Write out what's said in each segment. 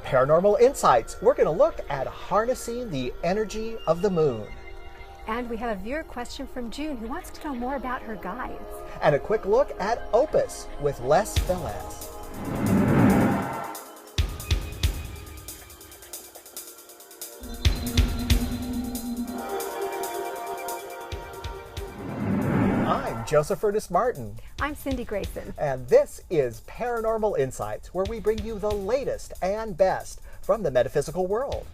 Paranormal Insights, we're going to look at harnessing the energy of the moon. And we have a viewer question from June who wants to know more about her guides. And a quick look at OPUS with Les Velez. I'm Joseph Ernest Martin. I'm Cindy Grayson. And this is Paranormal Insights, where we bring you the latest and best from the metaphysical world.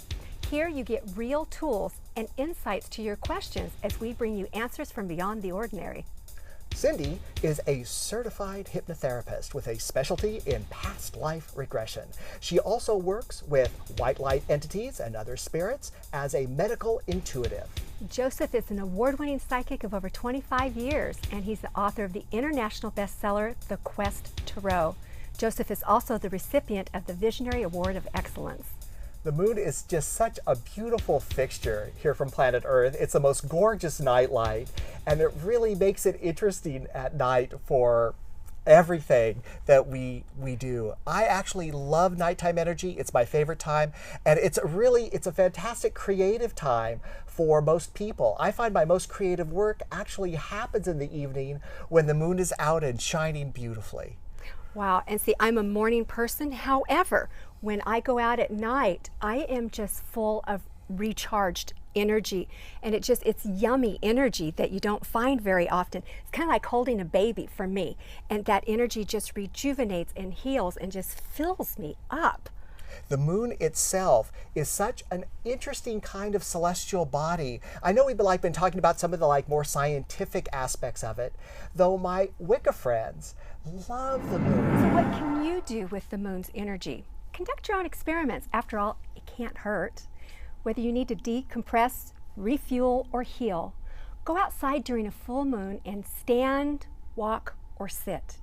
Here you get real tools and insights to your questions as we bring you answers from beyond the ordinary. Cindy is a certified hypnotherapist with a specialty in past life regression. She also works with white light entities and other spirits as a medical intuitive. Joseph is an award-winning psychic of over 25 years, and he's the author of the international bestseller, The Quest to Row. Joseph is also the recipient of the Visionary Award of Excellence. The moon is just such a beautiful fixture here from planet Earth. It's the most gorgeous nightlight, and it really makes it interesting at night for everything that we do. I actually love nighttime energy. It's my favorite time, and it's a fantastic creative time for most people. I find my most creative work actually happens in the evening when the moon is out and shining beautifully. Wow, and see, I'm a morning person. However, when I go out at night, I am just full of recharged energy, and it's yummy energy that you don't find very often. It's kind of like holding a baby for me, and that energy just rejuvenates and heals and just fills me up. The moon itself is such an interesting kind of celestial body. I know we've been talking about some of the more scientific aspects of it, though my Wicca friends love the moon. So what can you do with the moon's energy? Conduct your own experiments. After all, it can't hurt. Whether you need to decompress, refuel, or heal, go outside during a full moon and stand, walk, or sit.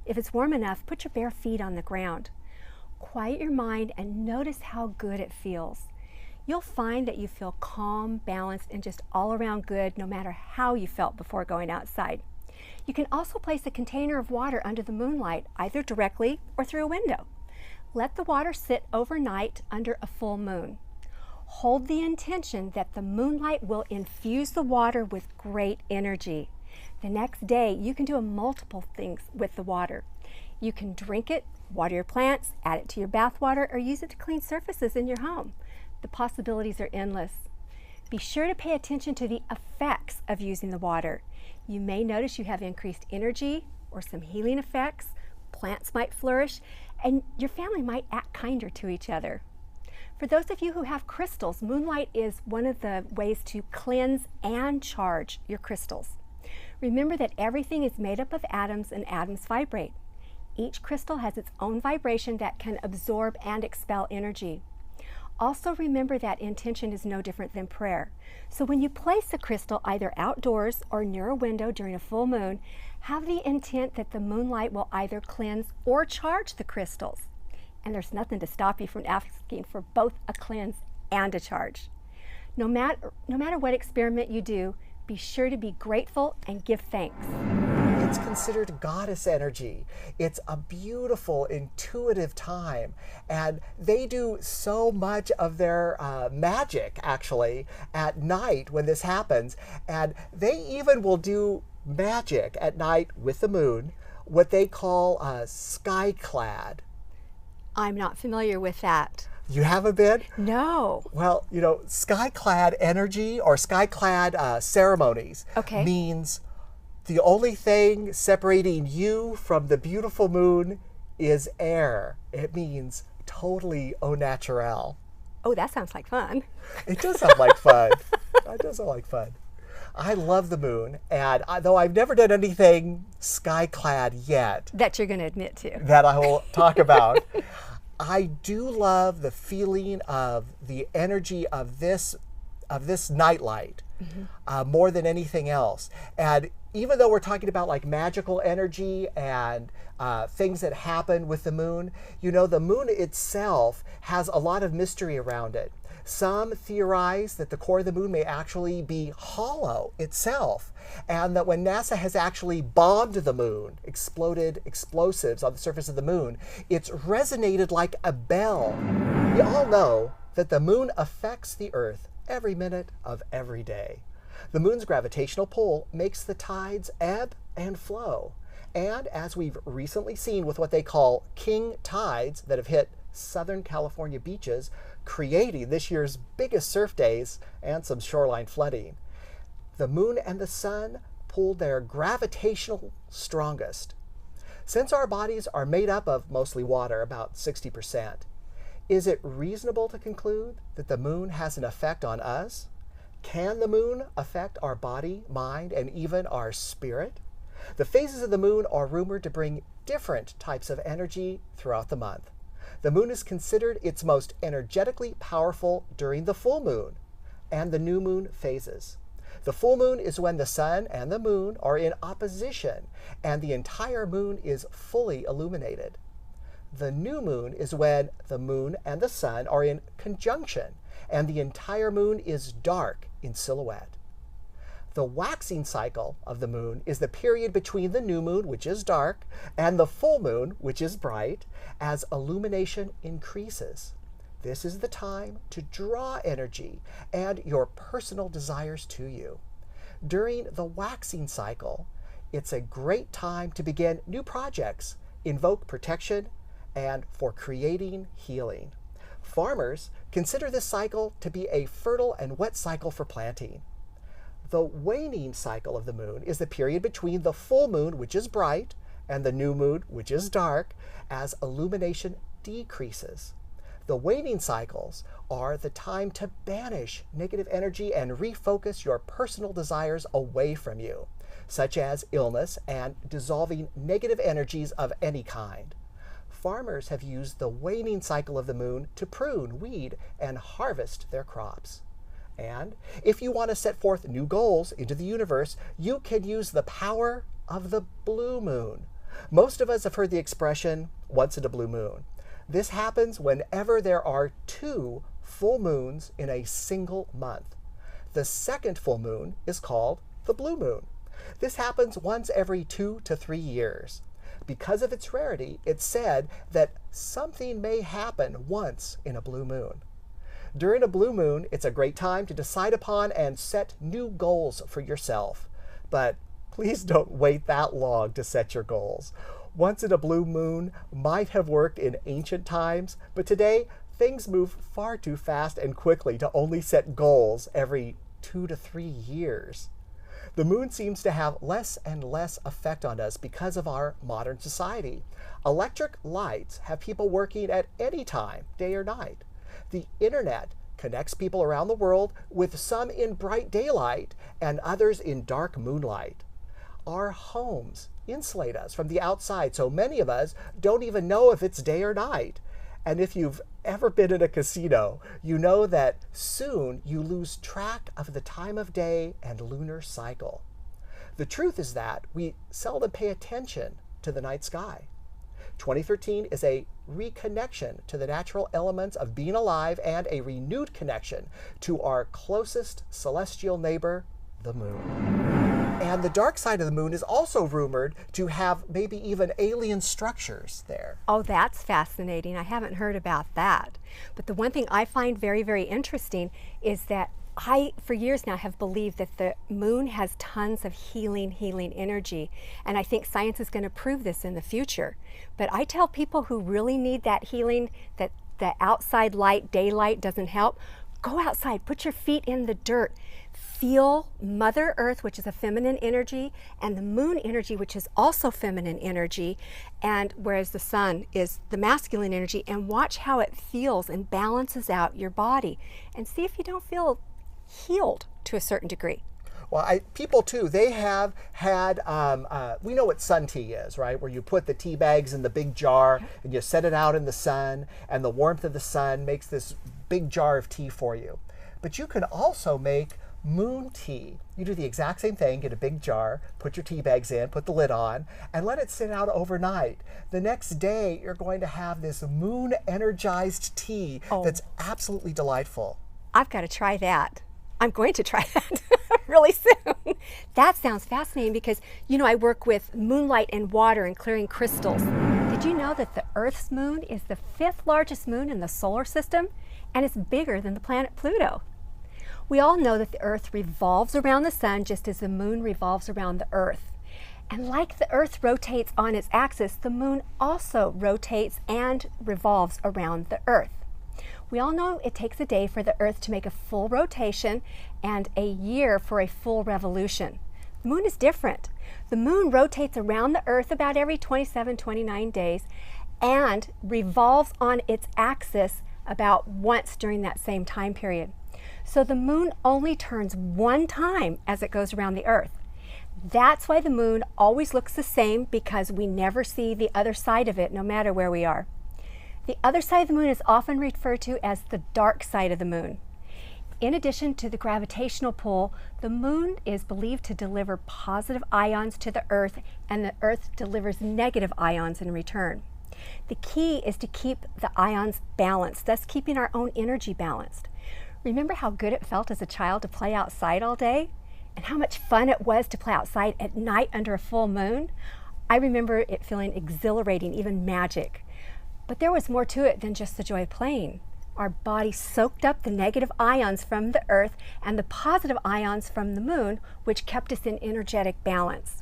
If it's warm enough, put your bare feet on the ground. Quiet your mind and notice how good it feels. You'll find that you feel calm, balanced, and just all around good no matter how you felt before going outside. You can also place a container of water under the moonlight, either directly or through a window. Let the water sit overnight under a full moon. Hold the intention that the moonlight will infuse the water with great energy. The next day, you can do multiple things with the water. You can drink it, water your plants, add it to your bath water, or use it to clean surfaces in your home. The possibilities are endless. Be sure to pay attention to the effects of using the water. You may notice you have increased energy or some healing effects, plants might flourish, and your family might act kinder to each other. For those of you who have crystals, moonlight is one of the ways to cleanse and charge your crystals. Remember that everything is made up of atoms, and atoms vibrate. Each crystal has its own vibration that can absorb and expel energy. Also remember that intention is no different than prayer. So when you place a crystal either outdoors or near a window during a full moon, have the intent that the moonlight will either cleanse or charge the crystals. And there's nothing to stop you from asking for both a cleanse and a charge. No matter what experiment you do, be sure to be grateful and give thanks. It's considered goddess energy. It's a beautiful, intuitive time. And they do so much of their magic, actually, at night when this happens. And they even will do magic at night with the moon, what they call skyclad. I'm not familiar with that. You haven't been? No. Well, skyclad energy or skyclad ceremonies means the only thing separating you from the beautiful moon is air. It means totally au naturel. Oh, that sounds like fun. It does sound like fun. It does sound like fun. I love the moon, and though I've never done anything skyclad yet. That you're going to admit to. That I will talk about. I do love the feeling of the energy of this nightlight more than anything else. And even though we're talking about magical energy and things that happen with the moon, the moon itself has a lot of mystery around it. Some theorize that the core of the moon may actually be hollow itself, and that when NASA has actually bombed the moon, exploded explosives on the surface of the moon, it's resonated like a bell. We all know that the moon affects the Earth every minute of every day. The moon's gravitational pull makes the tides ebb and flow. And as we've recently seen with what they call king tides that have hit Southern California beaches, creating this year's biggest surf days and some shoreline flooding, the moon and the sun pulled their gravitational strongest. Since our bodies are made up of mostly water, about 60%, is it reasonable to conclude that the moon has an effect on us? Can the moon affect our body, mind, and even our spirit? The phases of the moon are rumored to bring different types of energy throughout the month. The moon is considered its most energetically powerful during the full moon and the new moon phases. The full moon is when the sun and the moon are in opposition and the entire moon is fully illuminated. The new moon is when the moon and the sun are in conjunction and the entire moon is dark in silhouette. The waxing cycle of the moon is the period between the new moon, which is dark, and the full moon, which is bright, as illumination increases. This is the time to draw energy and your personal desires to you. During the waxing cycle, it's a great time to begin new projects, invoke protection, and for creating healing. Farmers consider this cycle to be a fertile and wet cycle for planting. The waning cycle of the moon is the period between the full moon, which is bright, and the new moon, which is dark, as illumination decreases. The waning cycles are the time to banish negative energy and refocus your personal desires away from you, such as illness and dissolving negative energies of any kind. Farmers have used the waning cycle of the moon to prune, weed, and harvest their crops. And if you want to set forth new goals into the universe, you can use the power of the blue moon. Most of us have heard the expression, once in a blue moon. This happens whenever there are 2 full moons in a single month. The second full moon is called the blue moon. This happens once every 2 to 3 years. Because of its rarity, it's said that something may happen once in a blue moon. During a blue moon, it's a great time to decide upon and set new goals for yourself. But please don't wait that long to set your goals. Once in a blue moon might have worked in ancient times, but today things move far too fast and quickly to only set goals every 2 to 3 years. The moon seems to have less and less effect on us because of our modern society. Electric lights have people working at any time, day or night. The internet connects people around the world, with some in bright daylight and others in dark moonlight. Our homes insulate us from the outside, so many of us don't even know if it's day or night. And if you've ever been in a casino, you know that soon you lose track of the time of day and lunar cycle. The truth is that we seldom pay attention to the night sky. 2013 is a reconnection to the natural elements of being alive and a renewed connection to our closest celestial neighbor, the moon. And the dark side of the moon is also rumored to have maybe even alien structures there. Oh, that's fascinating. I haven't heard about that. But the one thing I find very, very interesting is that I, for years now, have believed that the moon has tons of healing energy. And I think science is going to prove this in the future. But I tell people who really need that healing, that the outside light, daylight doesn't help, go outside, put your feet in the dirt. Feel Mother Earth, which is a feminine energy, and the moon energy, which is also feminine energy, and whereas the sun is the masculine energy, and watch how it feels and balances out your body. And see if you don't feel healed to a certain degree. Well, people too, they have had, we know what sun tea is, right? Where you put the tea bags in the big jar and you set it out in the sun, and the warmth of the sun makes this big jar of tea for you. But you can also make moon tea. You do the exact same thing, get a big jar, put your tea bags in, put the lid on, and let it sit out overnight. The next day, you're going to have this moon energized tea that's absolutely delightful. I've got to try that. I'm going to try that really soon. That sounds fascinating because, I work with moonlight and water and clearing crystals. Did you know that the Earth's moon is the 5th largest moon in the solar system, and it's bigger than the planet Pluto? We all know that the Earth revolves around the sun just as the moon revolves around the Earth. And like the Earth rotates on its axis, the moon also rotates and revolves around the Earth. We all know it takes a day for the Earth to make a full rotation and a year for a full revolution. The moon is different. The moon rotates around the Earth about every 27, 29 days and revolves on its axis about once during that same time period. So the moon only turns one time as it goes around the Earth. That's why the moon always looks the same, because we never see the other side of it no matter where we are. The other side of the moon is often referred to as the dark side of the moon. In addition to the gravitational pull, the moon is believed to deliver positive ions to the Earth, and the Earth delivers negative ions in return. The key is to keep the ions balanced, thus keeping our own energy balanced. Remember how good it felt as a child to play outside all day? And how much fun it was to play outside at night under a full moon? I remember it feeling exhilarating, even magic. But there was more to it than just the joy of playing. Our body soaked up the negative ions from the Earth and the positive ions from the moon, which kept us in energetic balance.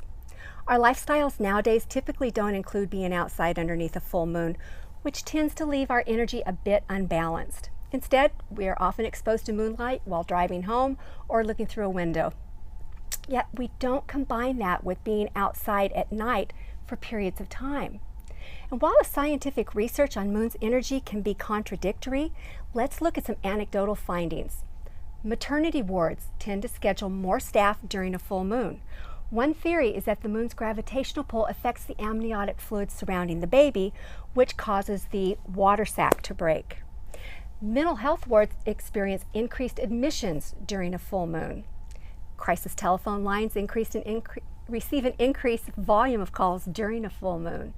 Our lifestyles nowadays typically don't include being outside underneath a full moon, which tends to leave our energy a bit unbalanced. Instead, we are often exposed to moonlight while driving home or looking through a window. Yet we don't combine that with being outside at night for periods of time. And while the scientific research on moon's energy can be contradictory, let's look at some anecdotal findings. Maternity wards tend to schedule more staff during a full moon. One theory is that the moon's gravitational pull affects the amniotic fluid surrounding the baby, which causes the water sac to break. Mental health wards experience increased admissions during a full moon. Crisis telephone lines receive an increased volume of calls during a full moon.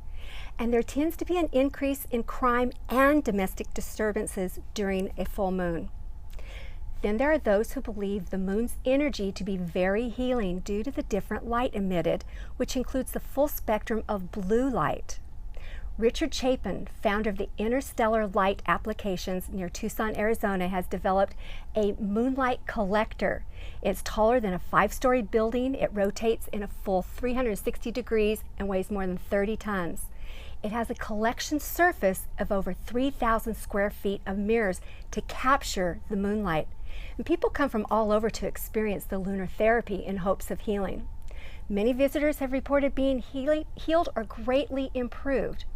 And there tends to be an increase in crime and domestic disturbances during a full moon. Then there are those who believe the moon's energy to be very healing due to the different light emitted, which includes the full spectrum of blue light. Richard Chapin, founder of the Interstellar Light Applications near Tucson, Arizona, has developed a moonlight collector. It's taller than a 5-story building. It rotates in a full 360 degrees and weighs more than 30 tons. It has a collection surface of over 3,000 square feet of mirrors to capture the moonlight. And people come from all over to experience the lunar therapy in hopes of healing. Many visitors have reported being healed or greatly improved.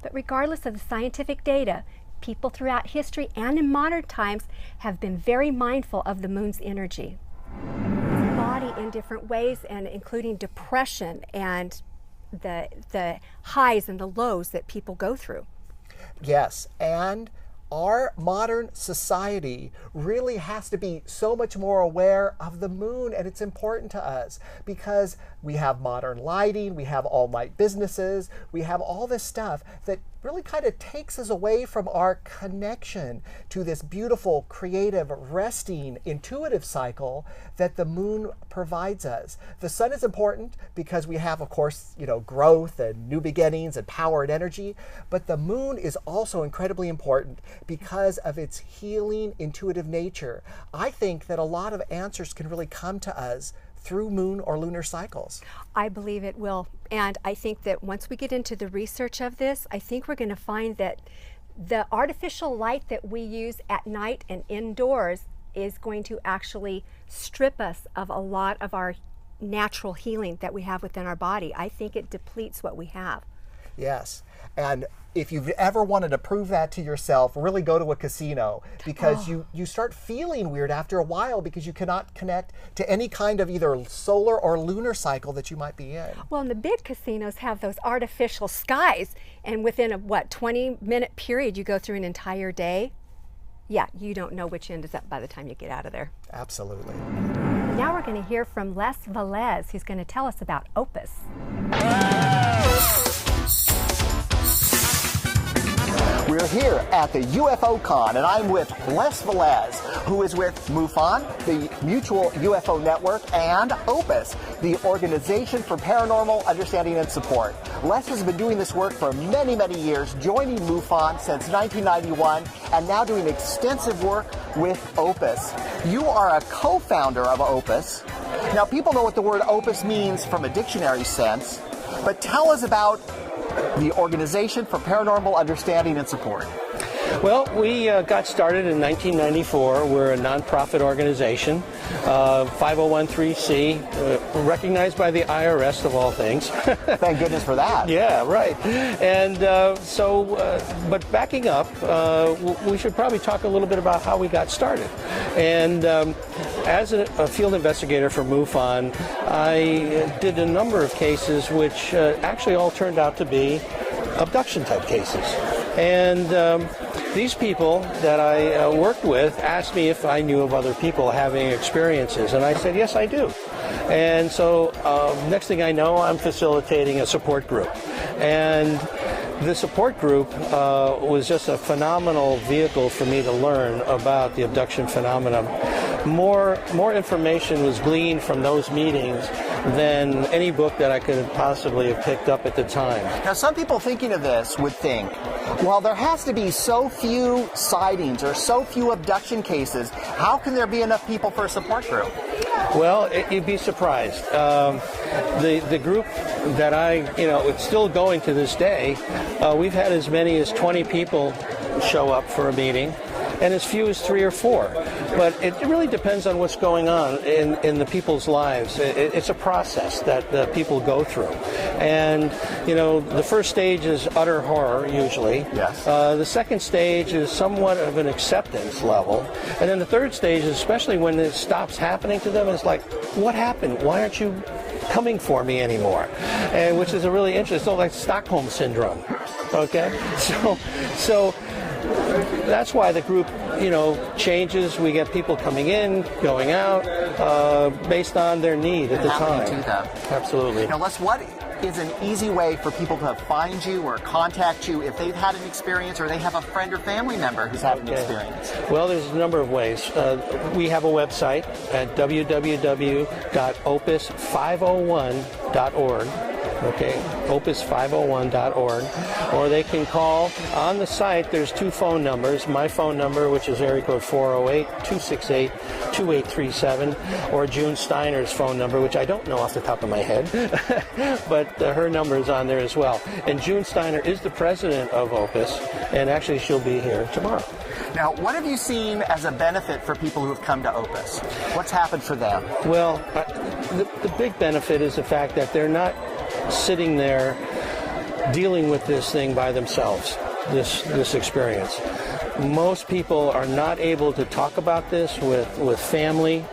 But regardless of the scientific data, people throughout history and in modern times have been very mindful of the moon's energy. It's body in different ways, and including depression and the highs and the lows that people go through. Yes, and our modern society really has to be so much more aware of the moon, and it's important to us because we have modern lighting, we have all-night businesses, we have all this stuff that really kind of takes us away from our connection to this beautiful, creative, resting, intuitive cycle that the moon provides us. The sun is important because we have, of course, growth and new beginnings and power and energy, but the moon is also incredibly important because of its healing, intuitive nature. I think that a lot of answers can really come to us through moon or lunar cycles. I believe it will. And I think that once we get into the research of this, I think we're going to find that the artificial light that we use at night and indoors is going to actually strip us of a lot of our natural healing that we have within our body. I think it depletes what we have. Yes. And if you've ever wanted to prove that to yourself, really go to a casino, because you start feeling weird after a while because you cannot connect to any kind of either solar or lunar cycle that you might be in. Well, and the big casinos have those artificial skies, and within a 20-minute period you go through an entire day. Yeah, you don't know which end is up by the time you get out of there. Absolutely. Now we're going to hear from Les Velez, who's going to tell us about OPUS. We're here at the UFO Con, and I'm with Les Velez. who is with MUFON, the Mutual UFO Network, and OPUS, the Organization for Paranormal Understanding and Support. Les has been doing this work for many, many years, joining MUFON since 1991, and now doing extensive work with OPUS. You are a co-founder of OPUS. Now, people know what the word OPUS means from a dictionary sense, but tell us about the Organization for Paranormal Understanding and Support. Well, we got started in 1994. We're a nonprofit organization, 501(c), recognized by the IRS of all things. Thank goodness for that. Yeah, right. And but backing up, we should probably talk a little bit about how we got started. And as a field investigator for MUFON, I did a number of cases which actually all turned out to be abduction type cases. And these people that I worked with asked me if I knew of other people having experiences, and I said, yes, I do. And so next thing I know, I'm facilitating a support group. And the support group was just a phenomenal vehicle for me to learn about the abduction phenomenon. More information was gleaned from those meetings than any book that I could have possibly have picked up at the time. Now, some people thinking of this would think, well, there has to be so few sightings or so few abduction cases. How can there be enough people for a support group? Well, you'd be surprised. The group that it's still going to this day. We've had as many as 20 people show up for a meeting, and as few as 3 or 4. But it really depends on what's going on in the people's lives. It's a process that people go through. And, the first stage is utter horror, usually. Yes. The second stage is somewhat of an acceptance level. And then the third stage, especially when it stops happening to them, is like, what happened? Why aren't you coming for me anymore? And which is a really interesting, like Stockholm Syndrome. Okay? So that's why the group, changes. We get people coming in, going out, based on their need at the time. To them. Absolutely. Now, Les, what is an easy way for people to find you or contact you if they've had an experience or they have a friend or family member who's had an experience? Well, there's a number of ways. We have a website at www.opus501.org. Okay, opus501.org, or they can call on the site. There's 2 phone numbers. My phone number, which is area code 408-268-2837, or June Steiner's phone number, which I don't know off the top of my head, but her number is on there as well. And June Steiner is the president of OPUS, and actually she'll be here tomorrow. Now, what have you seen as a benefit for people who have come to OPUS? What's happened for them? Well, the big benefit is the fact that they're not sitting there dealing with this thing by themselves, this experience. Most people are not able to talk about this with family,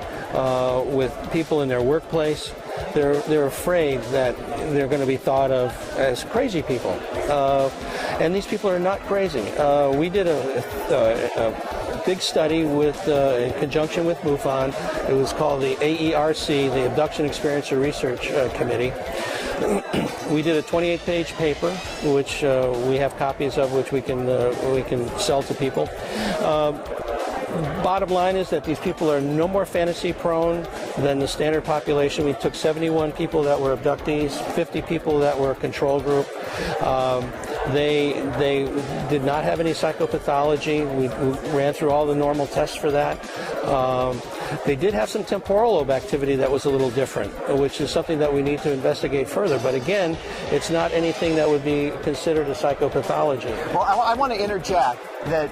with people in their workplace. They're afraid that they're going to be thought of as crazy people. And these people are not crazy. We did a big study in conjunction with MUFON. It was called the AERC, the Abduction Experiencer Research Committee. We did a 28-page paper, which we have copies of, which we can sell to people. Bottom line is that these people are no more fantasy prone than the standard population. We took 71 people that were abductees, 50 people that were a control group. They did not have any psychopathology. We ran through all the normal tests for that. They did have some temporal lobe activity that was a little different, which is something that we need to investigate further. But again, it's not anything that would be considered a psychopathology. Well, I want to interject that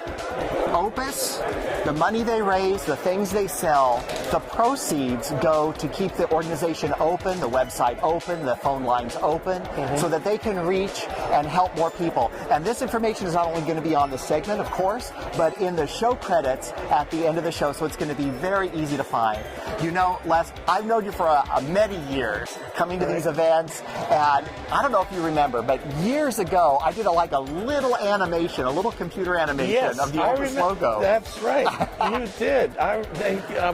OPUS, the money they raise, the things they sell, the proceeds go to keep the organization open, the website open, the phone lines open, so that they can reach and help more people. And this information is not only going to be on the segment, of course, but in the show credits at the end of the show, so it's going to be very easy easy to find. You know, Les, I've known you for many years coming to these events, and I don't know if you remember, but years ago I did a little animation, a little computer animation of the OPUS logo. That's right. You did.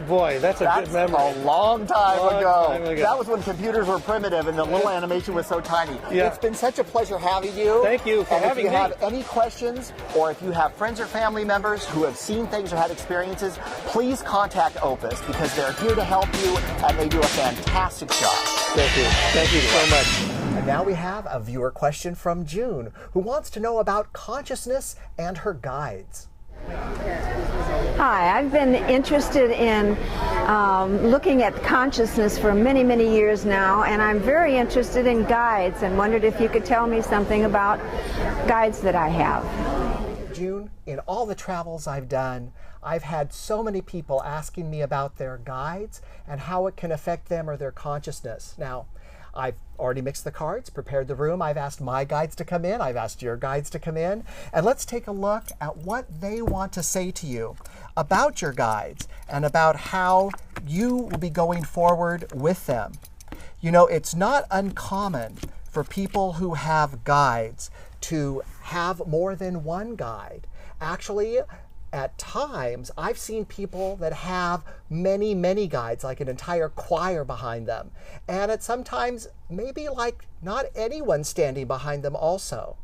Boy, that's a good memory. A long time ago. That was when computers were primitive and the little animation was so tiny. Yeah. It's been such a pleasure having you. Thank you for having me. If you have any questions, or if you have friends or family members who have seen things or had experiences, please contact OPUS, because they're here to help you and they do a fantastic job. Thank you. Thank you so much. And now we have a viewer question from June, who wants to know about consciousness and her guides. Hi, I've been interested in looking at consciousness for many, many years now, and I'm very interested in guides and wondered if you could tell me something about guides that I have. June, in all the travels I've done, I've had so many people asking me about their guides and how it can affect them or their consciousness. Now, I've already mixed the cards, prepared the room. I've asked my guides to come in. I've asked your guides to come in. And let's take a look at what they want to say to you about your guides and about how you will be going forward with them. You know, it's not uncommon for people who have guides to have more than one guide. Actually, at times, I've seen people that have many, many guides, like an entire choir behind them. And at sometimes, maybe like not anyone standing behind them also.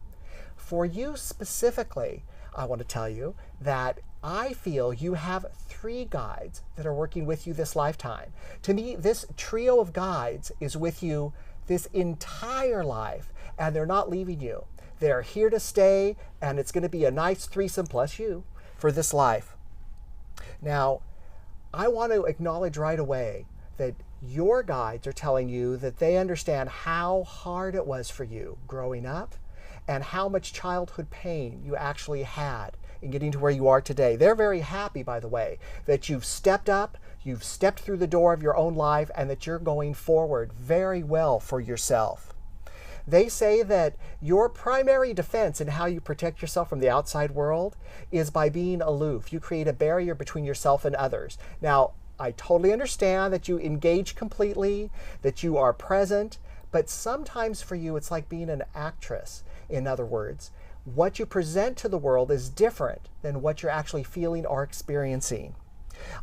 For you specifically, I want to tell you that I feel you have 3 guides that are working with you this lifetime. To me, this trio of guides is with you this entire life, and they're not leaving you. They're here to stay, and it's going to be a nice threesome plus you for this life. Now, I want to acknowledge right away that your guides are telling you that they understand how hard it was for you growing up and how much childhood pain you actually had in getting to where you are today. They're very happy, by the way, that you've stepped up, you've stepped through the door of your own life, and that you're going forward very well for yourself. They say that your primary defense in how you protect yourself from the outside world is by being aloof. You create a barrier between yourself and others. Now, I totally understand that you engage completely, that you are present, but sometimes for you it's like being an actress. In other words, what you present to the world is different than what you're actually feeling or experiencing.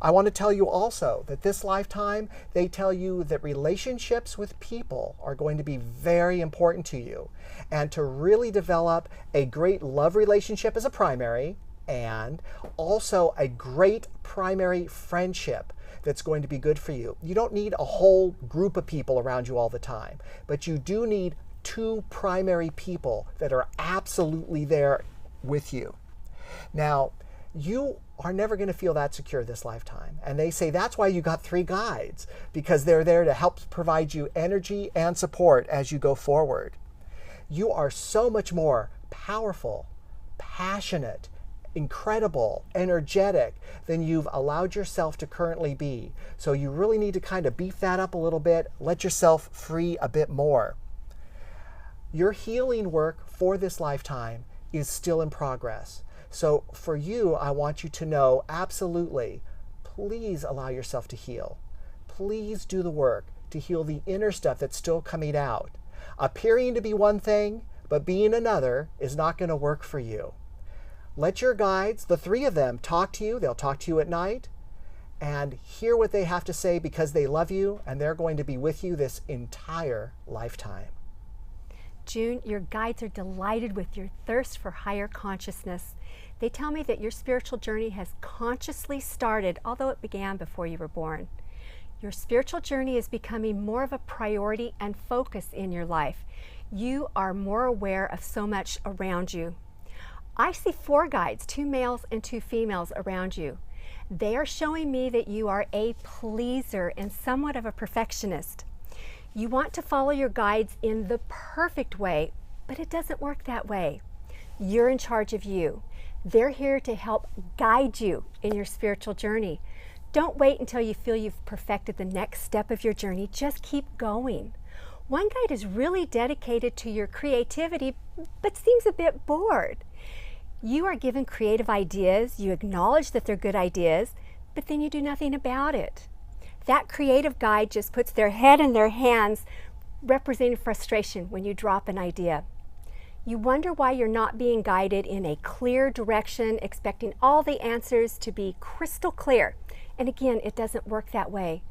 I want to tell you also that this lifetime, they tell you that relationships with people are going to be very important to you, and to really develop a great love relationship as a primary, and also a great primary friendship that's going to be good for you. You don't need a whole group of people around you all the time, but you do need 2 primary people that are absolutely there with you. Now, you are never going to feel that secure this lifetime. And they say that's why you got 3 guides, because they're there to help provide you energy and support as you go forward. You are so much more powerful, passionate, incredible, energetic than you've allowed yourself to currently be. So you really need to kind of beef that up a little bit, let yourself free a bit more. Your healing work for this lifetime is still in progress. So for you, I want you to know, absolutely, please allow yourself to heal. Please do the work to heal the inner stuff that's still coming out. Appearing to be one thing, but being another is not going to work for you. Let your guides, the 3 of them, talk to you. They'll talk to you at night, and hear what they have to say, because they love you and they're going to be with you this entire lifetime. June, your guides are delighted with your thirst for higher consciousness. They tell me that your spiritual journey has consciously started, although it began before you were born. Your spiritual journey is becoming more of a priority and focus in your life. You are more aware of so much around you. I see 4 guides, 2 males and 2 females around you. They are showing me that you are a pleaser and somewhat of a perfectionist. You want to follow your guides in the perfect way, but it doesn't work that way. You're in charge of you. They're here to help guide you in your spiritual journey. Don't wait until you feel you've perfected the next step of your journey. Just keep going. One guide is really dedicated to your creativity, but seems a bit bored. You are given creative ideas. You acknowledge that they're good ideas. but then you do nothing about it. That creative guide just puts their head in their hands, representing frustration when you drop an idea. You wonder why you're not being guided in a clear direction, expecting all the answers to be crystal clear. And again, it doesn't work that way.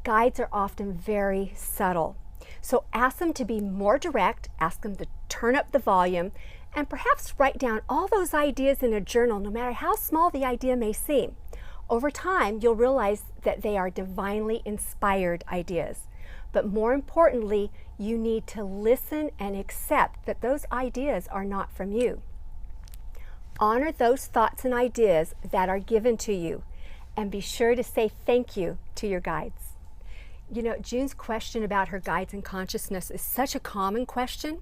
Guides are often very subtle. So ask them to be more direct, ask them to turn up the volume, and perhaps write down all those ideas in a journal, no matter how small the idea may seem. Over time, you'll realize that they are divinely inspired ideas. But more importantly, you need to listen and accept that those ideas are not from you. Honor those thoughts and ideas that are given to you, and be sure to say thank you to your guides. You know, June's question about her guides and consciousness is such a common question,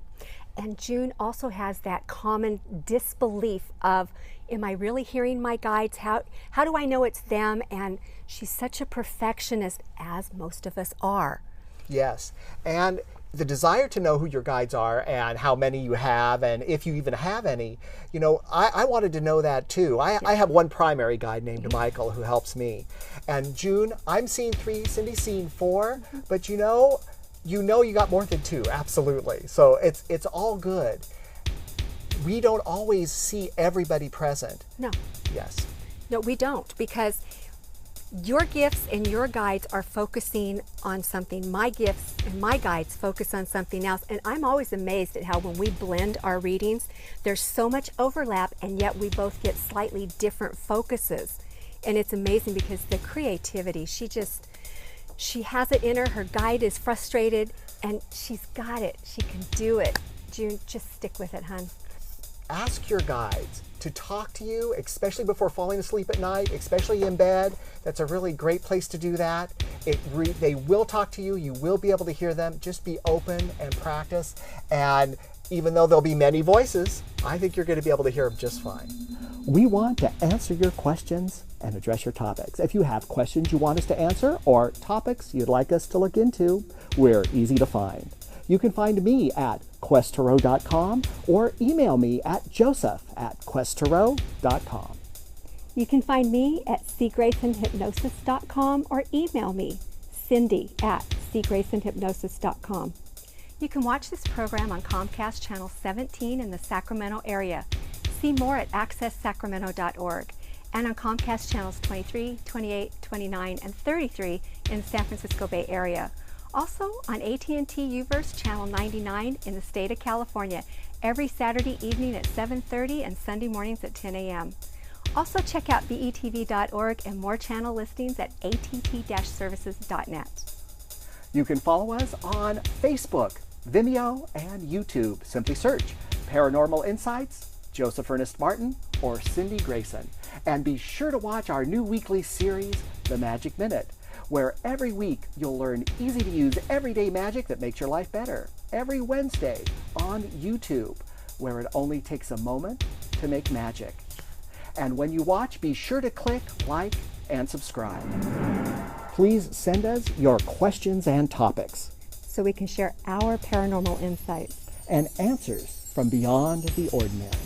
and June also has that common disbelief of, am I really hearing my guides? How do I know it's them? And she's such a perfectionist, as most of us are. Yes, and the desire to know who your guides are and how many you have and if you even have any, you know, I wanted to know that too. I have one primary guide named Michael who helps me. And June, I'm seeing 3, Cindy's seeing 4, but you know you got more than 2, absolutely. So it's all good. We don't always see everybody present. No. Yes. No, we don't, because your gifts and your guides are focusing on something. My gifts and my guides focus on something else. And I'm always amazed at how when we blend our readings, there's so much overlap, and yet we both get slightly different focuses. And it's amazing because the creativity, she has it in her. Her guide is frustrated, and she's got it. She can do it. June, just stick with it, hon. Ask your guides to talk to you, especially before falling asleep at night, especially in bed. That's a really great place to do that. They will talk to you. You will be able to hear them. Just be open and practice. And even though there'll be many voices, I think you're going to be able to hear them just fine. We want to answer your questions and address your topics. If you have questions you want us to answer or topics you'd like us to look into, we're easy to find. You can find me at questtarot.com or email me at joseph@questtarot.com. You can find me at cgraysonhypnosis.com or email me, cindy@cgraysonhypnosis.com. You can watch this program on Comcast Channel 17 in the Sacramento area. See more at accesssacramento.org, and on Comcast Channels 23, 28, 29, and 33 in the San Francisco Bay Area. Also on AT&T UVerse Channel 99 in the state of California, every Saturday evening at 7:30 and Sunday mornings at 10 a.m. Also check out betv.org and more channel listings at att-services.net. You can follow us on Facebook, Vimeo, and YouTube. Simply search Paranormal Insights, Joseph Ernest Martin, or Cindy Grayson. And be sure to watch our new weekly series, The Magic Minute, where every week you'll learn easy-to-use everyday magic that makes your life better. Every Wednesday on YouTube, where it only takes a moment to make magic. And when you watch, be sure to click like and subscribe. Please send us your questions and topics, so we can share our paranormal insights and answers from beyond the ordinary.